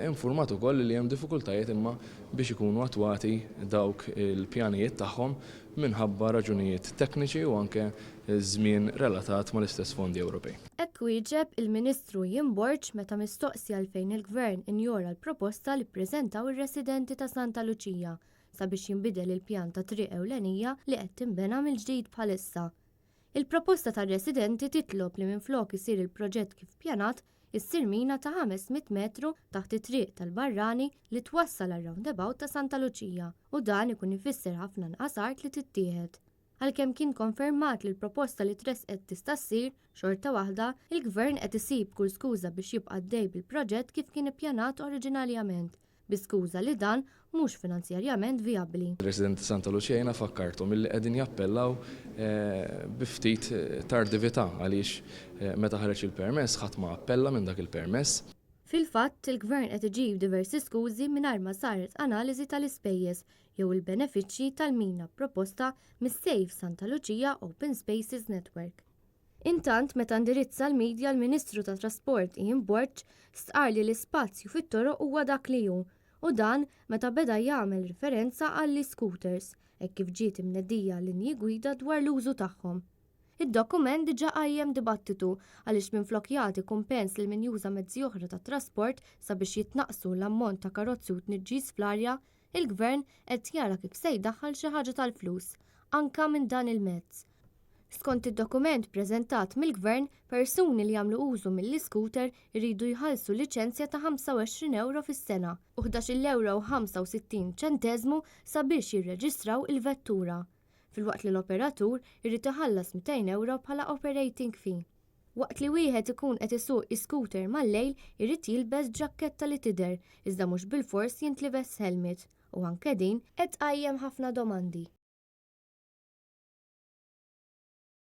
infurmat ukoll li hemm diffikultajiet imma biex ikunu attwati dawk il-pjanijiet tagħhom minħabba raġunijiet tekniċi u anke żmien relatat mal-istess fondi Ewropej. Hekk wieġeb il-Ministru Ian Borg meta mistoqsi għalfejn il-Gvern injora l-proposta li ppreżentaw ir-residenti ta' Santa Luċija sabiex jinbidel il-pjan ta' triq ewlenija li qed tinbena mill-ġdid bħalissa. Il-proposta tar-residenti titlob li minflok isir il-proġett kif pjanat issir mina ta' 500 metru taħt it-triq tal-Barrani li twassal ar-roundabout ta' Santa Luċija u dan ikun ifisser ħafna nqas art li tittieħed. Għalkemm kien konfermat li l-proposta li tresqet tista' ssir xorta waħda, il-Gvern qed isib kull skuża biex jibqa' għaddej bil-proġett kif kien ippjanat oriġinarjament, bi skuża li dan mhux finanzjarjament vijabbli. Residenti Santa Luċija fakkarthom milli qegħdin jappellaw bi ftit tardività għaliex meta ħareġ il-permess ħadd ma appella minn dak il-permess. Fil-fatt, il-Gvern qed iġib diversi skużi mingħajr ma saret analiżi tal-ispejjeż jew il-benefiċċji tal-mina proposta mis-Save Santa Luċija Open Spaces Network. Intant meta ndirizza l-medja l-Ministru tat Trasport Ian Borg stqar li l-ispazju fit-toroq huwa dak li hu u dan meta beda jagħmel referenza għall-scooters hekk kif ġiet imneddija linji gwida dwar l-użu tagħhom. Id-dokument diġà qajjem dibattitu għaliex minflok jagħti kumpens lil min juża mezzi oħra tat trasport sabiex jitnaqqsu l-ammont ta' karozzi u tniġġis fl-arja, il-Gvern qed jara kif se jdaħħal xi ħaġa tal-flus anke minn dan il-mezz. Skont id-dokument ppreżentat mill-Gvern, persuni li jagħmlu użu mill-iskooter iridu jħallsu liċenzja ta' 25 euro fis-sena u 11.65 euro sabiex jirreġistraw il-vettura. Filwaqt li l-operatur irid iħallas 200 euro bħala operating fee. Waqt li wieħed ikun qed isuq iskooter mal-lejl irid jilbes ġakketta li tidher iżda mhux bilfors jintlibes helmet u anke din qed tqajjem ħafna domandi.